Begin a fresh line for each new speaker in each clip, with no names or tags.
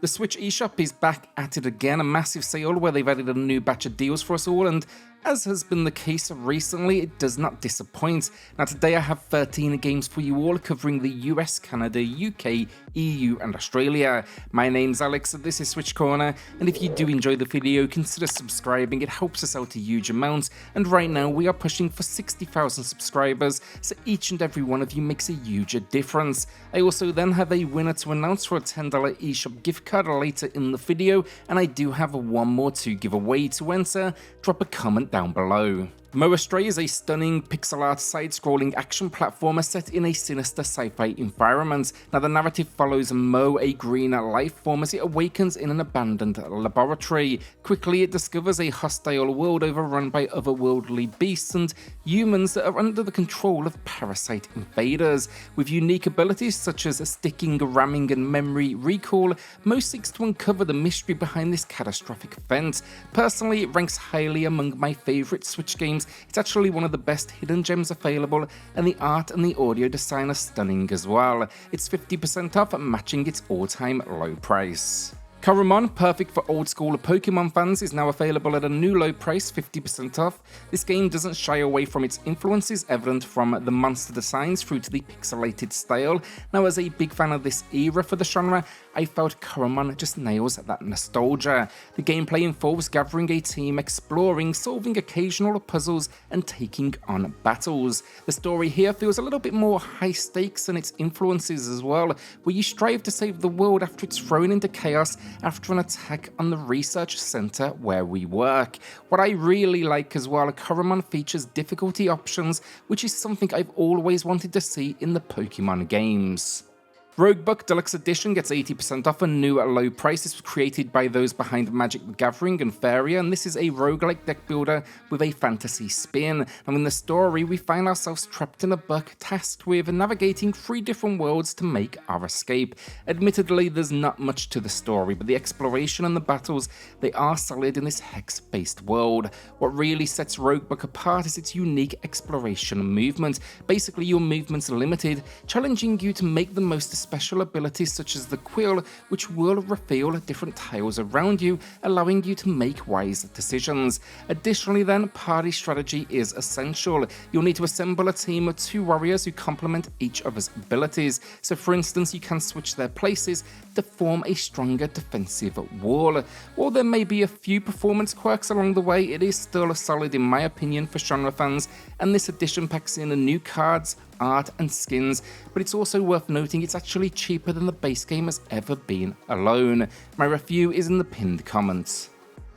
The Switch eShop is back at it again, a massive sale where they've added a new batch of deals for us all, and as has been the case recently, it does not disappoint. Now today I have 13 games for you all covering the US, Canada, UK, EU and Australia. My name's Alex, this is SwitchCorner, and if you do enjoy the video, consider subscribing, it helps us out a huge amount, and right now we are pushing for 60,000 subscribers, so each and every one of you makes a huge difference. I also then have a winner to announce for a $10 eShop gift card later in the video, and I do have one more to give away. To enter, drop a comment down below. Astray is a stunning pixel art side-scrolling action platformer set in a sinister sci-fi environment. Now the narrative follows Mo, a green life form, as it awakens in an abandoned laboratory. Quickly it discovers a hostile world overrun by otherworldly beasts and humans that are under the control of parasite invaders. With unique abilities such as sticking, ramming and memory recall, Mo seeks to uncover the mystery behind this catastrophic event. Personally, it ranks highly among my favourite Switch games. It's actually one of the best hidden gems available, and the art and the audio design are stunning as well. It's 50% off, matching its all-time low price. Coromon, perfect for old school Pokemon fans, is now available at a new low price, 50% off. This game doesn't shy away from its influences evident from the monster designs through to the pixelated style. Now as a big fan of this era for the genre, I felt Coromon just nails that nostalgia. The gameplay involves gathering a team, exploring, solving occasional puzzles and taking on battles. The story here feels a little bit more high stakes than its influences as well, where you strive to save the world after it's thrown into chaos after an attack on the research center where we work. What I really like as well, Coromon features difficulty options, which is something I've always wanted to see in the Pokemon games. Roguebook Deluxe Edition gets 80% off a new low price. This was created by those behind Magic the Gathering and Faeria, and this is a roguelike deck builder with a fantasy spin. And in the story, we find ourselves trapped in a book tasked with navigating 3 different worlds to make our escape. Admittedly, there's not much to the story, but the exploration and the battles, they are solid in this hex-based world. What really sets Roguebook apart is its unique exploration movement. Basically, your movement's limited, challenging you to make the most special abilities such as the quill, which will reveal different tiles around you, allowing you to make wise decisions. Additionally then, party strategy is essential. You'll need to assemble a team of 2 warriors who complement each other's abilities. So for instance, you can switch their places to form a stronger defensive wall. While there may be a few performance quirks along the way, it is still solid in my opinion for genre fans, and this edition packs in new cards, art and skins, but it's also worth noting it's actually cheaper than the base game has ever been alone. My review is in the pinned comments.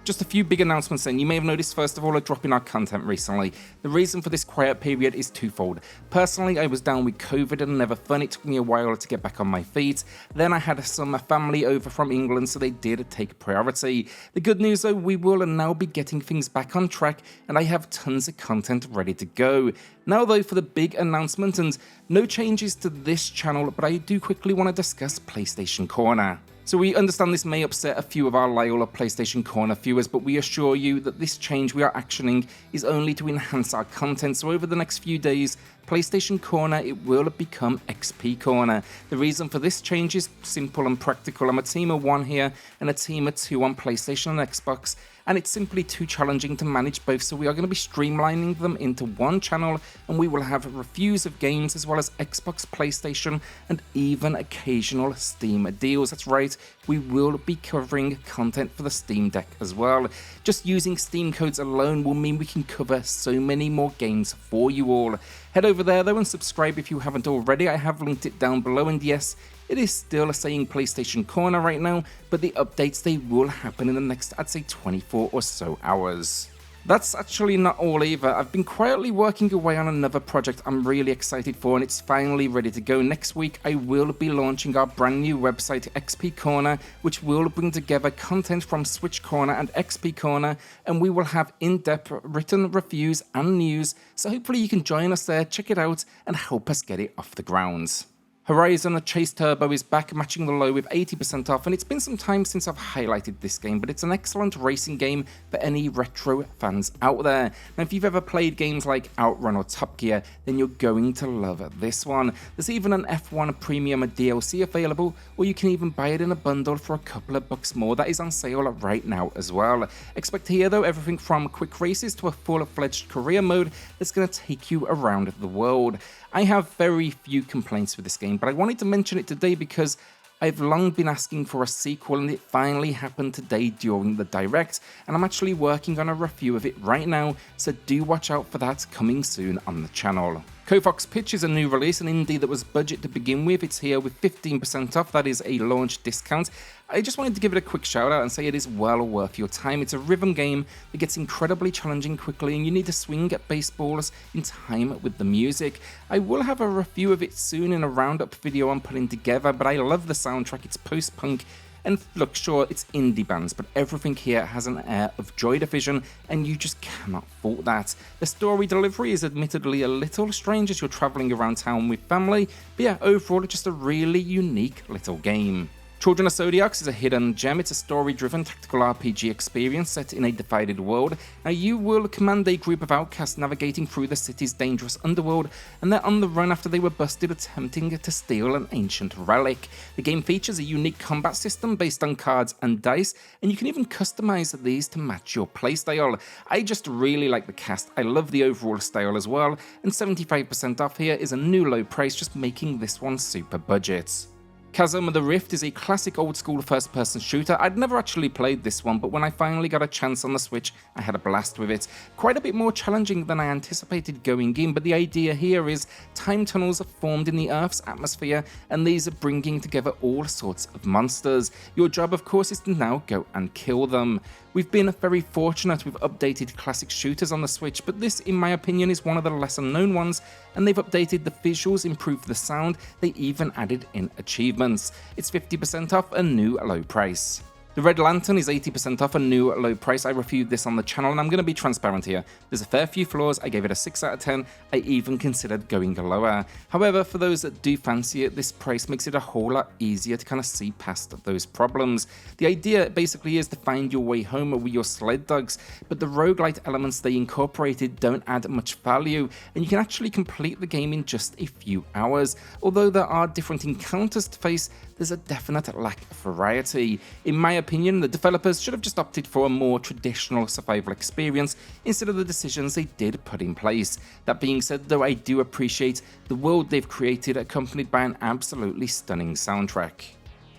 Just a few big announcements then. You may have noticed first of all a drop in our content recently. The reason for this quiet period is twofold. Personally, I was down with COVID and never fun. It took me a while to get back on my feet. Then I had some family over from England, so they did take priority. The good news though, we will now be getting things back on track, and I have tons of content ready to go. Now though, for the big announcement, and no changes to this channel, but I do quickly want to discuss PlayStation Corner. So we understand this may upset a few of our loyal PlayStation Corner viewers, but we assure you that this change we are actioning is only to enhance our content. So over the next few days, PlayStation Corner, it will become XP Corner. The reason for this change is simple and practical. I'm a team of 1 here and a team of 2 on PlayStation and Xbox, and it's simply too challenging to manage both, so we are going to be streamlining them into 1 channel, and we will have reviews of games as well as Xbox, PlayStation, and even occasional Steam deals. That's right, we will be covering content for the Steam Deck as well. Just using Steam codes alone will mean we can cover so many more games for you all. Head over there though and subscribe if you haven't already. I have linked it down below, and yes, it is still saying PlayStation Corner right now, but the updates, they will happen in the next, I'd say 24 or so hours. That's actually not all either. I've been quietly working away on another project I'm really excited for, and it's finally ready to go. Next week I will be launching our brand new website XP Corner, which will bring together content from SwitchCorner and XP Corner, and we will have in-depth written reviews and news, so hopefully you can join us there, check it out and help us get it off the ground. Horizon Chase Turbo is back, matching the low with 80% off, and it's been some time since I've highlighted this game, but it's an excellent racing game for any retro fans out there. Now, if you've ever played games like Outrun or Top Gear, then you're going to love this one. There's even an F1 Premium DLC available, or you can even buy it in a bundle for a couple of bucks more. That is on sale right now as well. Expect here, though, everything from quick races to a full-fledged career mode that's going to take you around the world. I have very few complaints with this game, but I wanted to mention it today because I've long been asking for a sequel, and it finally happened today during the Direct, and I'm actually working on a review of it right now, so do watch out for that coming soon on the channel. Kovox Pitch is a new release, an indie that was budget to begin with. It's here with 15% off, that is a launch discount. I just wanted to give it a quick shout out and say it is well worth your time. It's a rhythm game that gets incredibly challenging quickly, and you need to swing at baseballs in time with the music. I will have a review of it soon in a roundup video I'm putting together, but I love the soundtrack. It's post-punk. And look, sure, it's indie bands, but everything here has an air of Joy Division, and you just cannot fault that. The story delivery is admittedly a little strange as you're travelling around town with family, but yeah, overall, it's just a really unique little game. Children of Zodiarcs is a hidden gem. It's a story-driven tactical RPG experience set in a divided world. Now, you will command a group of outcasts navigating through the city's dangerous underworld, and they're on the run after they were busted attempting to steal an ancient relic. The game features a unique combat system based on cards and dice, and you can even customize these to match your playstyle. I just really like the cast. I love the overall style as well, and 75% off here is a new low price, just making this one super budget. Chasm the Rift is a classic old-school first-person shooter. I'd never actually played this one, but when I finally got a chance on the Switch, I had a blast with it. Quite a bit more challenging than I anticipated going in, but the idea here is time tunnels are formed in the Earth's atmosphere, and these are bringing together all sorts of monsters. Your job, of course, is to now go and kill them. We've been very fortunate with updated classic shooters on the Switch, but this, in my opinion, is one of the lesser known ones, and they've updated the visuals, improved the sound, they even added in achievements. It's 50% off, a new low price. The Red Lantern is 80% off, a new low price. I reviewed this on the channel, and I'm going to be transparent here. There's a fair few flaws. I gave it a 6 out of 10. I even considered going lower. However, for those that do fancy it, this price makes it a whole lot easier to kind of see past those problems. The idea basically is to find your way home with your sled dogs, but the roguelite elements they incorporated don't add much value, and you can actually complete the game in just a few hours. Although there are different encounters to face, there's a definite lack of variety. In my opinion, the developers should have just opted for a more traditional survival experience instead of the decisions they did put in place. That being said, though, I do appreciate the world they've created, accompanied by an absolutely stunning soundtrack.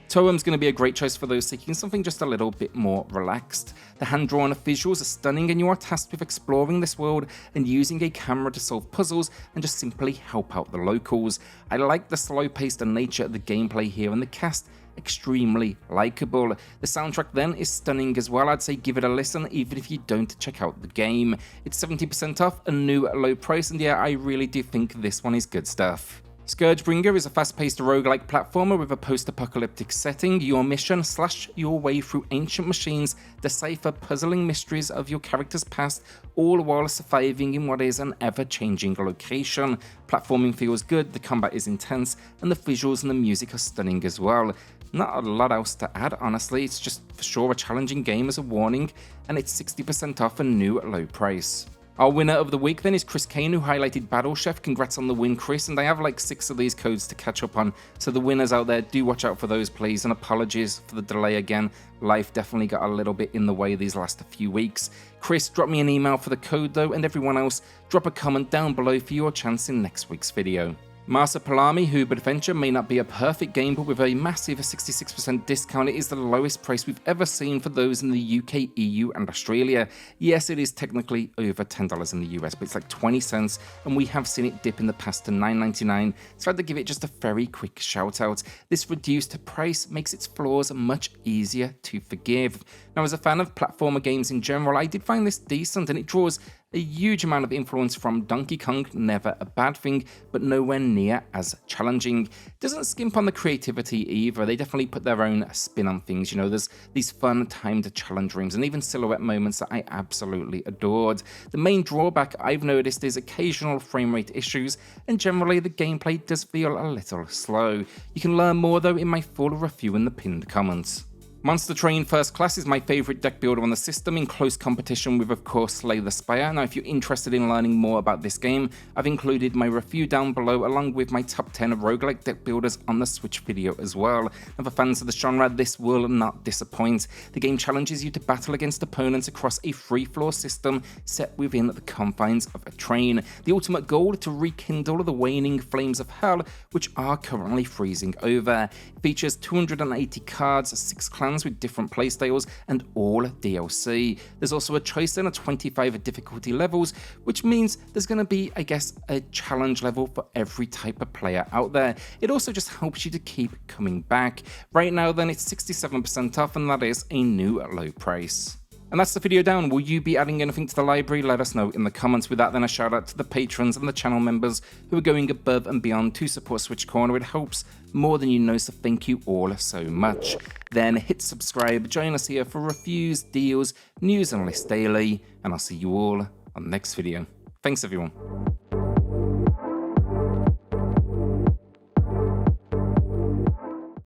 TOEM's going to be a great choice for those seeking something just a little bit more relaxed. The hand-drawn visuals are stunning, and you are tasked with exploring this world and using a camera to solve puzzles and just simply help out the locals. I like the slow-paced nature of the gameplay here, and the cast extremely likable. The soundtrack then is stunning as well. I'd say give it a listen even if you don't check out the game. It's 70% off, a new low price, and yeah, I really do think this one is good stuff. ScourgeBringer is a fast-paced roguelike platformer with a post-apocalyptic setting. Your mission: slash your way through ancient machines, decipher puzzling mysteries of your character's past, all while surviving in what is an ever-changing location. Platforming feels good, the combat is intense, and the visuals and the music are stunning as well. Not a lot else to add, honestly. It's just for sure a challenging game as a warning, and it's 60% off, a new low price. Our winner of the week then is Chris Kane, who highlighted Battle Chef. Congrats on the win, Chris, and I have like 6 of these codes to catch up on, so the winners out there, do watch out for those, please, and apologies for the delay again. Life definitely got a little bit in the way these last few weeks. Chris, drop me an email for the code though, and everyone else, drop a comment down below for your chance in next week's video. Marsupilami Hoobadventure may not be a perfect game, but with a massive 66% discount, it is the lowest price we've ever seen for those in the UK, EU, and Australia. Yes, it is technically over $10 in the US, but it's like 20 cents, and we have seen it dip in the past to $9.99, so I had to give it just a very quick shout out. This reduced price makes its flaws much easier to forgive. Now, as a fan of platformer games in general, I did find this decent, and it draws A huge amount of influence from Donkey Kong, never a bad thing, but nowhere near as challenging. Doesn't skimp on the creativity either, they definitely put their own spin on things, you know, there's these fun timed challenge rooms and even silhouette moments that I absolutely adored. The main drawback I've noticed is occasional frame rate issues, and generally the gameplay does feel a little slow. You can learn more though in my full review in the pinned comments. Monster Train First Class is my favourite deck builder on the system, in close competition with of course Slay the Spire. Now if you're interested in learning more about this game, I've included my review down below along with my top 10 roguelike deck builders on the Switch video as well. And for fans of the genre, this will not disappoint. The game challenges you to battle against opponents across a free-floor system set within the confines of a train. The ultimate goal to rekindle the waning flames of hell, which are currently freezing over. It features 280 cards, 6 clans with different playstyles, and all DLC. There's also a choice in 25 difficulty levels, which means there's going to be, I guess, a challenge level for every type of player out there. It also just helps you to keep coming back. Right now then it's 67% off, and that is a new low price. And that's the video down. Will you be adding anything to the library? Let us know in the comments. With that, then a shout out to the patrons and the channel members who are going above and beyond to support SwitchCorner. It helps more than you know, so thank you all so much. Then hit subscribe, join us here for reviews, deals, news and lists daily, and I'll see you all on the next video. Thanks everyone.